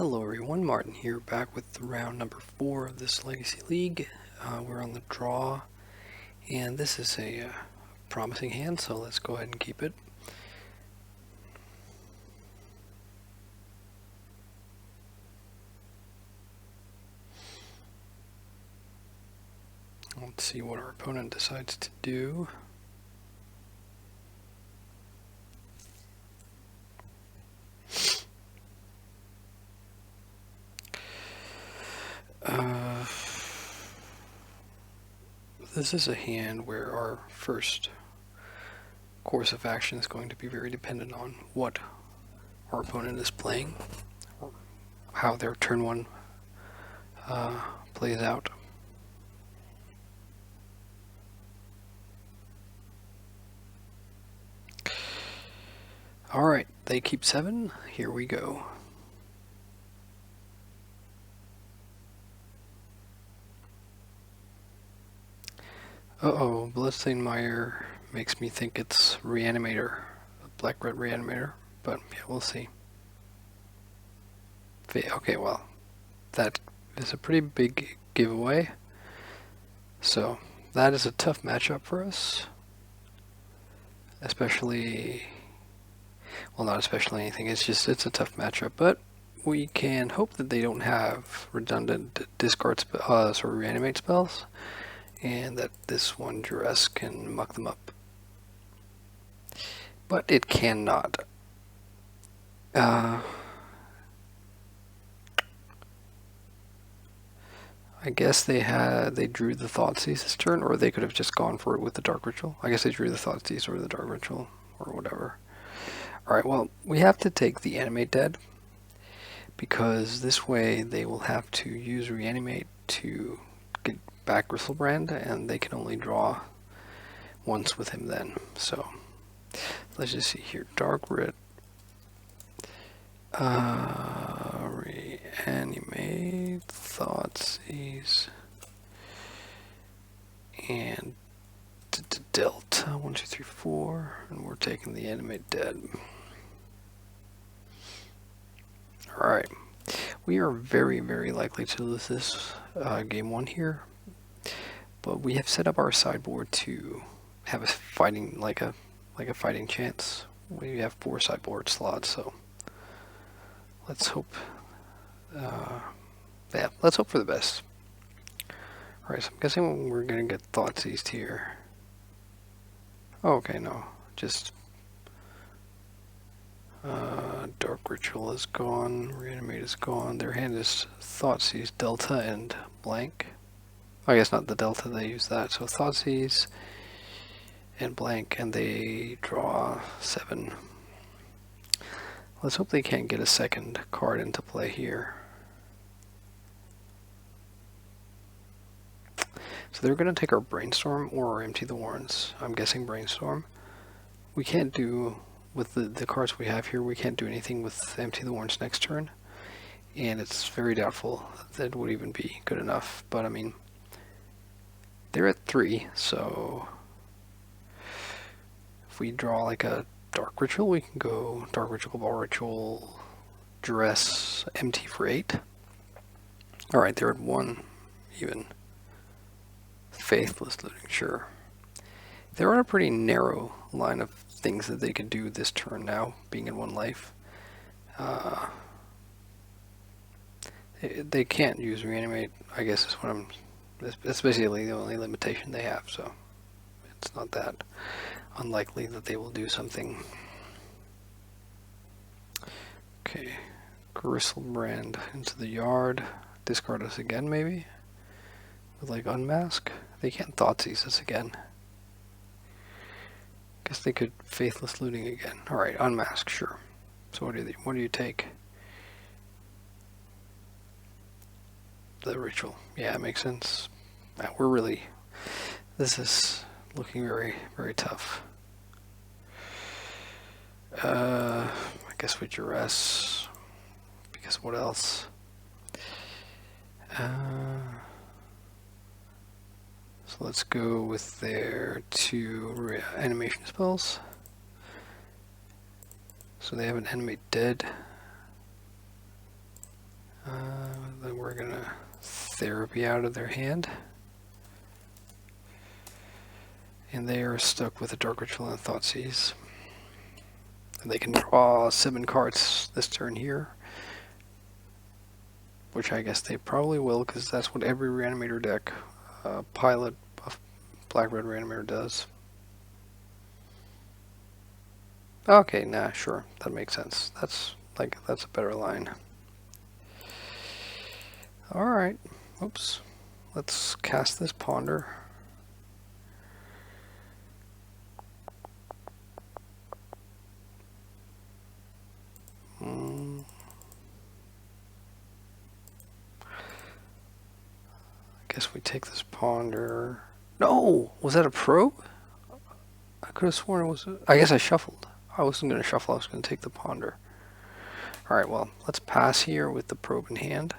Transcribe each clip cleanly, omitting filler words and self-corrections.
Hello everyone, Martin here, back with round number 4 of this Legacy League. We're on the draw, and this is a promising hand, so let's go ahead and keep it. Let's see what our opponent decides to do. This is a hand where our first course of action is going to be very dependent on what our opponent is playing, or how their turn 1 plays out. Alright, they keep 7. Here we go. Uh-oh, Bloodstained makes me think it's Reanimator, Black-Red Reanimator, but yeah, we'll see. Okay, well, that is a pretty big giveaway, so that is a tough matchup for us, especially, well, not especially anything, it's a tough matchup, but we can hope that they don't have redundant discard sort of reanimate spells, and that this one duress can muck them up. But it cannot. I guess they drew the Thoughtseize this turn, or they could have just gone for it with the Dark Ritual. I guess they drew the Thoughtseize or the Dark Ritual, or whatever. Alright, well, we have to take the Animate Dead, because this way they will have to use Reanimate to get back Gristlebrand, and they can only draw once with him then. So let's just see here. Dark Red, Reanimate, Thoughtseize, and Delta. 1, 2, 3, 4, and we're taking the Animate Dead. Alright, we are very, very likely to lose this game 1 here, but we have set up our sideboard to have a fighting, like a fighting chance. We have 4 sideboard slots, so let's hope, yeah, let's hope for the best. Alright, so I'm guessing we're gonna get Thoughtseized here. Oh, okay, no, just Dark Ritual is gone, Reanimate is gone. Their hand is Thoughtseize, Delta, and blank. I guess not the Delta, they use that. So Thoughtseize and blank, and they draw 7. Let's hope they can't get a second card into play here. So they're going to take our Brainstorm or Empty the Warrens. I'm guessing Brainstorm. We can't do, with the cards we have here, we can't do anything with Empty the Warrens next turn. And it's very doubtful that it would even be good enough. But I mean, they're at 3, so if we draw like a Dark Ritual, we can go Dark Ritual, Ball Ritual, Duress, Empty for 8. Alright, they're at 1 even. Faithless Looting, sure. They're on a pretty narrow line of things that they can do this turn now, being in 1 life. They can't use Reanimate, I guess is what that's basically the only limitation they have, so it's not that unlikely that they will do something. Okay, Gristlebrand into the yard, discard us again maybe? With like Unmask? They can't Thoughtseize us again. Guess they could Faithless Looting again. Alright, Unmask, sure. So what do you take? The Ritual. Yeah, it makes sense. This is looking very, very tough. I guess we duress, because what else? So let's go with their 2 animation spells. So they have an Animate Dead. Then we're gonna therapy out of their hand. And they are stuck with a Dark Ritual and Thoughtseize. And they can draw 7 cards this turn here. Which I guess they probably will, because that's what every Reanimator deck pilot of Black-Red Reanimator does. Okay, nah, sure. That makes sense. That's a better line. Alright. Oops. Let's cast this Ponder. I guess we take this Ponder. No! Was that a probe? I could have sworn it was... I guess I shuffled. I wasn't going to shuffle. I was going to take the Ponder. Alright, well, let's pass here with the probe in hand.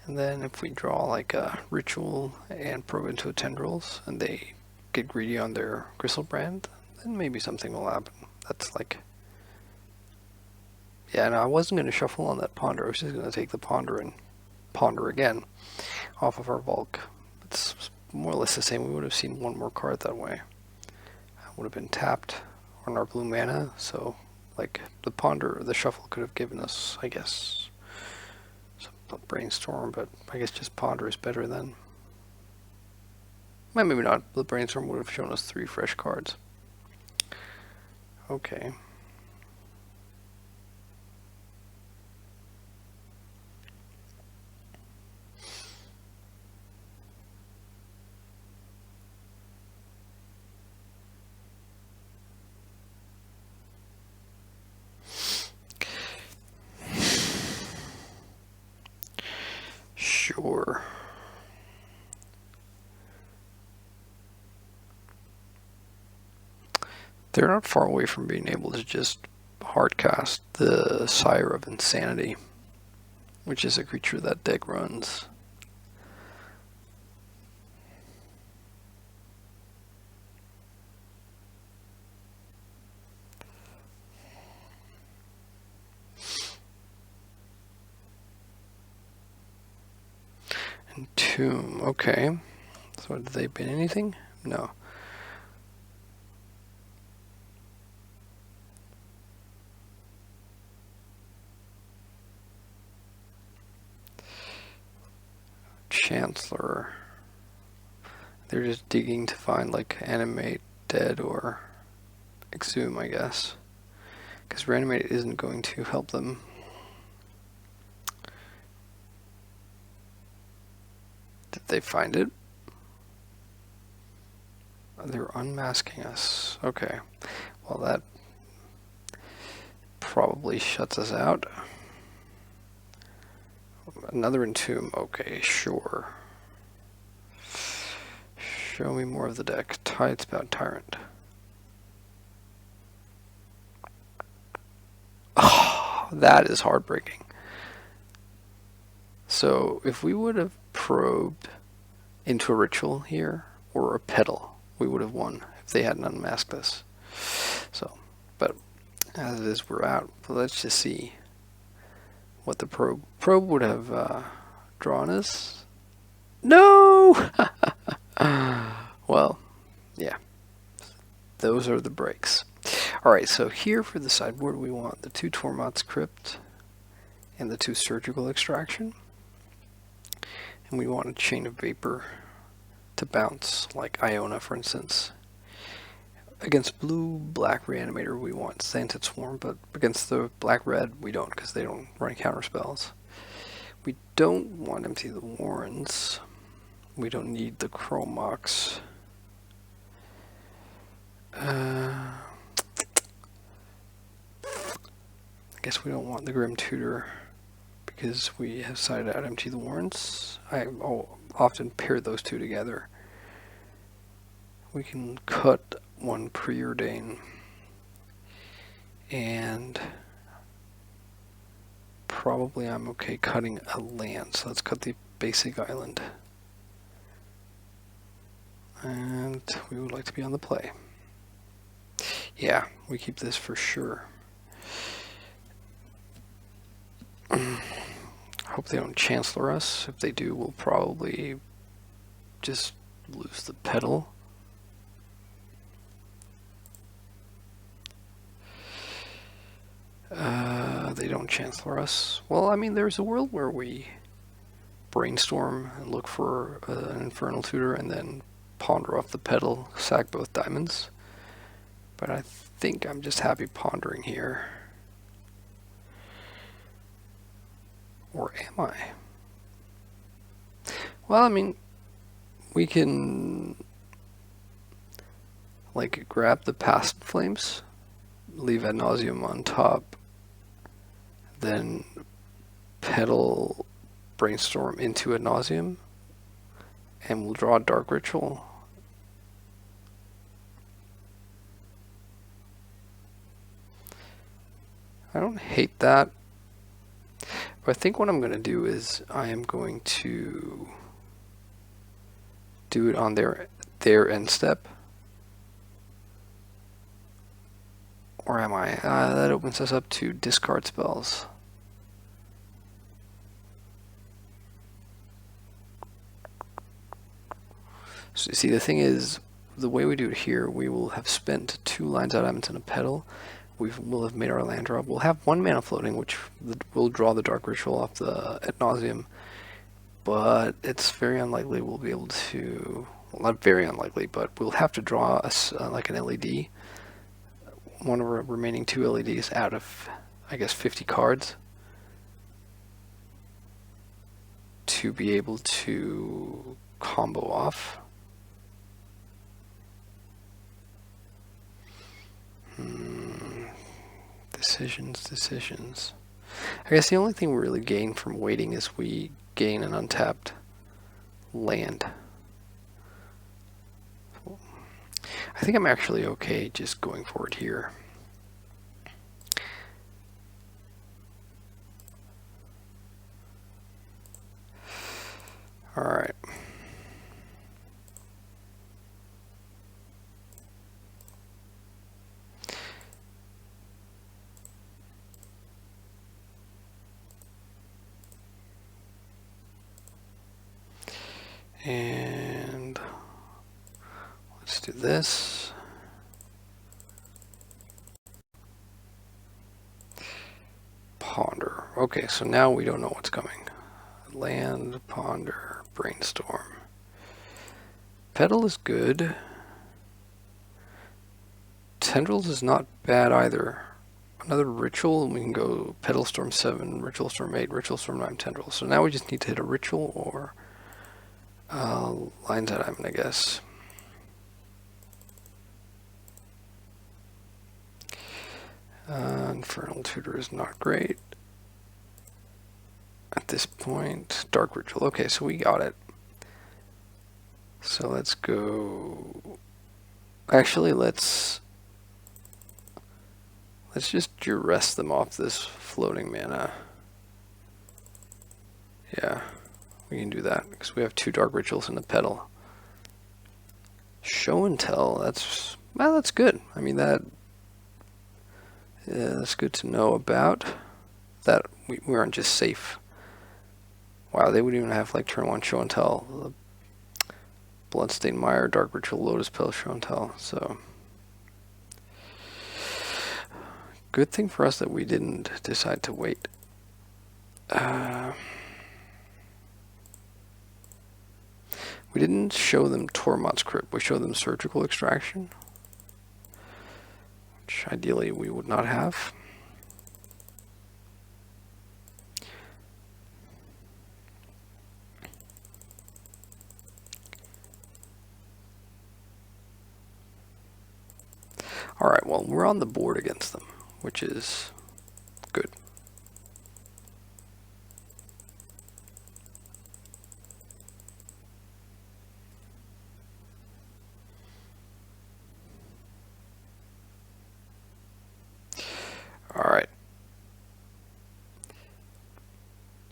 And then if we draw like a Ritual and probe into a Tendrils, and they get greedy on their Crystal Brand, then maybe something will happen. That's like... Yeah, no, I wasn't going to shuffle on that Ponder. I was just going to take the Ponder and Ponder again off of our Bulk. It's more or less the same. We would have seen one more card that way. Would have been tapped on our blue mana, so like the Ponder, the shuffle could have given us, I guess, some Brainstorm, but I guess just Ponder is better than. Well, maybe not. The Brainstorm would have shown us 3 fresh cards. Okay. Sure. They're not far away from being able to just hardcast the Sire of Insanity, which is a creature that deck runs. Tomb, okay. So did they ban anything? No. Chancellor. They're just digging to find like Animate Dead or Exhume, I guess. Because Reanimate isn't going to help them. Did they find it? They're unmasking us. Okay. Well, that probably shuts us out. Another Entomb. Okay, sure. Show me more of the deck. Tidespout Tyrant. Oh, that is heartbreaking. So, if we would have probed into a Ritual here, or a Petal, we would have won if they hadn't unmasked us. So, but as it is, we're out. So let's just see what the probe would have drawn us. No! Well, yeah. Those are the breaks. Alright, so here for the sideboard we want the 2 Tormod's Crypt and the 2 Surgical Extraction. And we want a Chain of Vapor to bounce, like Iona for instance. Against blue-black Reanimator we want Slanted Swarm, but against the black-red we don't, because they don't run counter spells. We don't want Empty the Warrens. We don't need the Chromox. I guess we don't want the Grim Tutor because we have sided out Empty the Warrens. I often pair those two together. We can cut one Preordain and probably I'm okay cutting a land, so let's cut the basic island. And we would like to be on the play. Yeah, we keep this for sure. Hope they don't Chancellor us. If they do, we'll probably just lose the pedal. They don't Chancellor us. Well, I mean, there's a world where we brainstorm and look for an Infernal Tutor and then ponder off the pedal, sack both diamonds. But I think I'm just happy pondering here. Or am I? Well, I mean, we can like grab the Past Flames, leave Ad Nauseam on top, then pedal Brainstorm into Ad Nauseam, and we'll draw a Dark Ritual. I don't hate that. But I think what I'm going to do is I am going to do it on their end step. Or am I? That opens us up to discard spells. So see, the thing is, the way we do it here, we will have spent 2 lines out diamonds and a pedal. We'll have made our land drop. We'll have 1 mana floating, which will draw the Dark Ritual off the Ad Nauseam. But it's very unlikely we'll be able to. Well, not very unlikely, but we'll have to draw like an LED. One of our remaining 2 LEDs out of, I guess, 50 cards to be able to combo off. Decisions. I guess the only thing we really gain from waiting is we gain an untapped land. I think I'm actually okay just going for it here. All right. And let's do this. Ponder. Okay, so now we don't know what's coming. Land, ponder, brainstorm. Pedal is good. Tendrils is not bad either. Another ritual, and we can go Pedal Storm 7, Ritual Storm 8, Ritual Storm 9, Tendrils. So now we just need to hit a ritual or lines out diamond, I guess. Infernal Tutor is not great at this point. Dark Ritual. Okay, so we got it. So let's go. Actually, let's just duress them off this floating mana. Yeah, we can do that because we have 2 Dark Rituals in the pedal. Show and tell. That's good. I mean that's good to know about. That we aren't just safe. Wow, they would even have like turn 1 show and tell. Bloodstained Mire, Dark Ritual, Lotus Petal, show and tell. So good thing for us that we didn't decide to wait. We didn't show them Tormod's Crypt. We showed them Surgical Extraction, which ideally we would not have. Alright, well, we're on the board against them, which is good. Alright.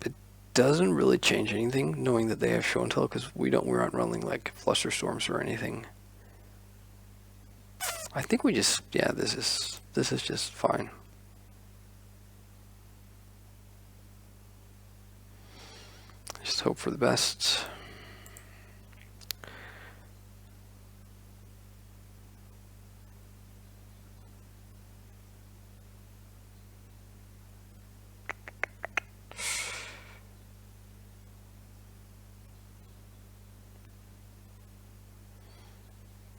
It doesn't really change anything knowing that they have show and tell because we aren't running like Flusterstorms or anything. I think we just, yeah, this is just fine. Just hope for the best.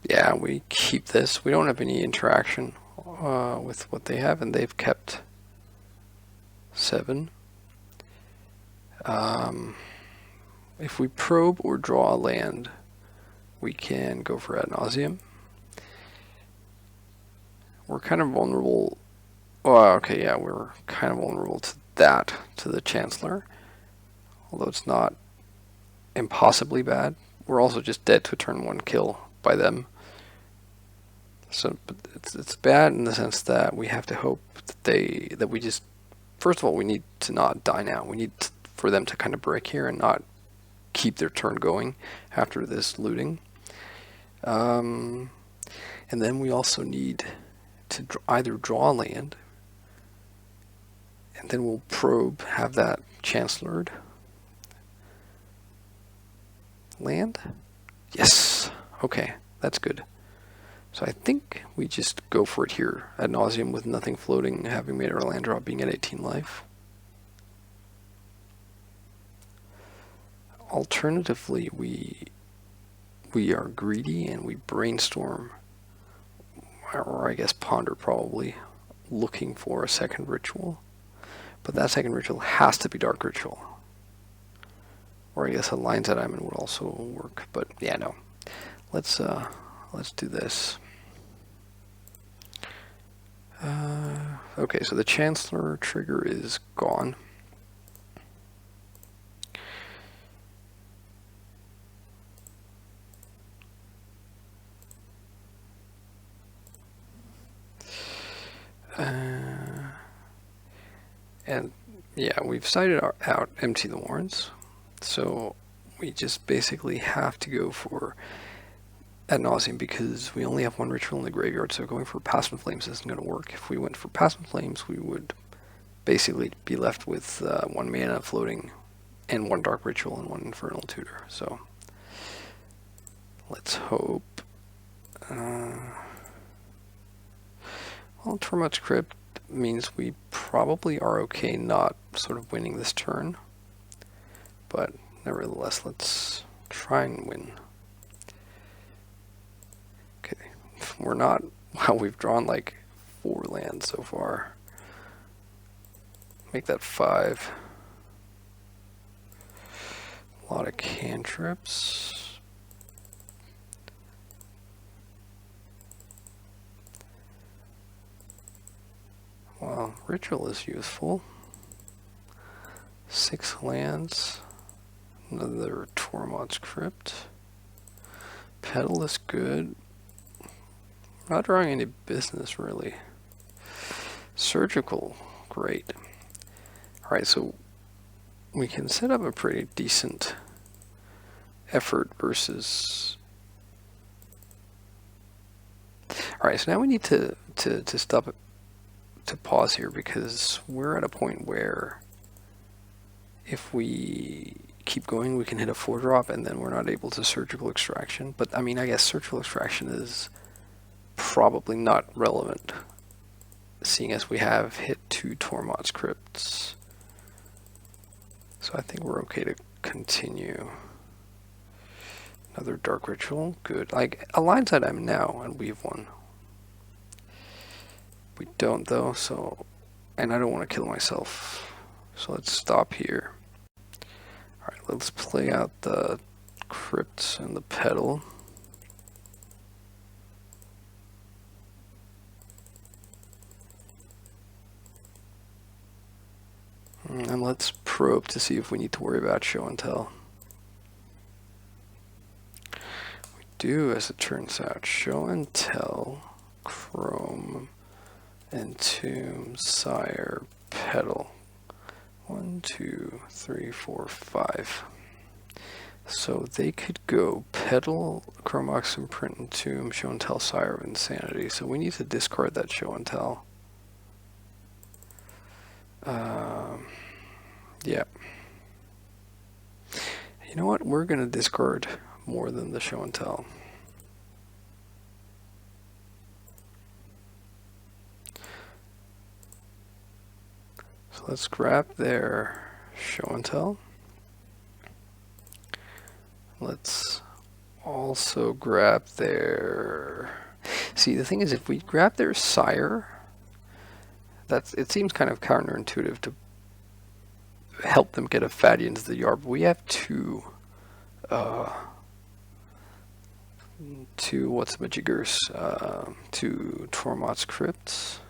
Yeah, we keep this. We don't have any interaction with what they have, and they've kept 7. If we probe or draw a land, we can go for ad nauseam. We're kind of vulnerable. Oh, okay, yeah, we're kind of vulnerable to that, to the Chancellor. Although it's not impossibly bad. We're also just dead to a turn 1 kill by them. So but it's bad in the sense that we have to hope that we just, first of all, we need to not die now. We need for them to kind of break here and not keep their turn going after this looting. And then we also need to either draw land, and then we'll probe, have that Chancellored. Land? Yes. Okay, that's good. So I think we just go for it here, ad nauseam, with nothing floating, having made our land drop being at 18 life. Alternatively, we are greedy and we brainstorm, or I guess ponder probably, looking for a second ritual. But that second ritual has to be Dark Ritual. Or I guess a Lion's Eye Diamond would also work. But yeah, no. Let's do this. Okay, so the Chancellor trigger is gone. And yeah, we've cited out Empty the Warrens. So we just basically have to go for ad nauseam because we only have 1 ritual in the graveyard, so going for Past in Flames isn't going to work. If we went for Past in Flames, we would basically be left with 1 mana floating and 1 Dark Ritual and 1 Infernal Tutor. So let's hope. Well, Tormod's Crypt means we probably are okay not sort of winning this turn. But nevertheless, let's try and win. Okay, we're not. Wow, we've drawn like 4 lands so far. Make that 5. A lot of cantrips. Well, Ritual is useful. 6 lands. Another Tormod's Crypt. Petal is good. Not drawing any business, really. Surgical, great. Alright, so we can set up a pretty decent effort versus... Alright, so now we need to stop, to pause here, because we're at a point where if we keep going, we can hit a 4-drop, and then we're not able to Surgical Extraction. But, I mean, I guess Surgical Extraction is probably not relevant, seeing as we have hit 2 Tormod's Crypts. So I think we're okay to continue. Another Dark Ritual, good. Like, a Lion's Eye Diamond now, and we have 1. We don't, though, so... And I don't want to kill myself, so let's stop here. Alright, let's play out the Crypts and the Petal. And let's probe to see if we need to worry about Show and Tell. We do, as it turns out. Show and Tell, Chrome, Entomb, Sire, Petal. 1, 2, 3, 4, 5. So they could go Petal, Chrome Ox, Imprint, Entomb, Show and Tell, Sire of Insanity. So we need to discard that Show and Tell. Yeah. You know what? We're going to discard more than the show and tell. So let's grab their show and tell. Let's also grab their... See, the thing is, if we grab their sire, it seems kind of counterintuitive to help them get a fatty into the yard. But we have two what's-a-majigers, two Tormod's crypts.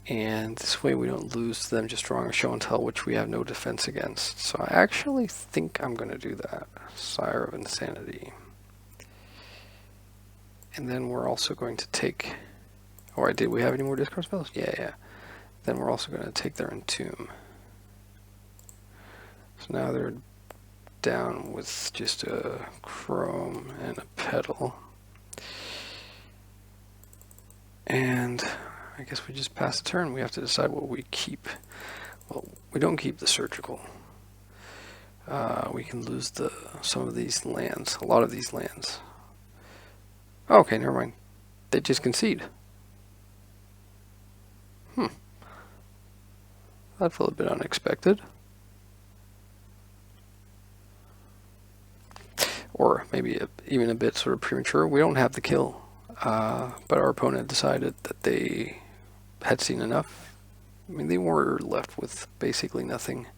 And this way we don't lose to them just drawing a show and tell, which we have no defense against. So I actually think I'm going to do that. Sire of Insanity. And then we're also going to take... Or did we have any more discard spells? Yeah. Then we're also going to take their Entomb. So now they're down with just a Chrome and a Petal. And I guess we just pass the turn. We have to decide what we keep. Well, we don't keep the Surgical. We can lose some of these lands, a lot of these lands. Okay, never mind. They just concede. That felt a bit unexpected. Or maybe even a bit sort of premature. We don't have the kill, but our opponent decided that they had seen enough. I mean, they were left with basically nothing.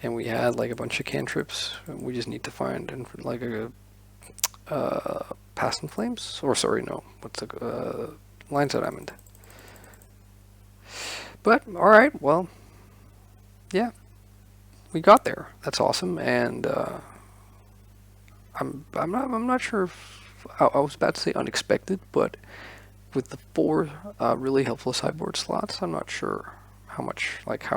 And we had like a bunch of cantrips. We just need to find like a Past in Flames? Or sorry, no. What's the Lines of Diamond. But, alright, well, yeah. We got there. That's awesome. And I'm not sure if I was about to say unexpected, but with the 4 really helpful sideboard slots, I'm not sure how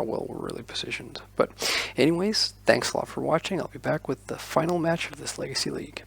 well we're really positioned. But anyways, thanks a lot for watching. I'll be back with the final match of this Legacy League.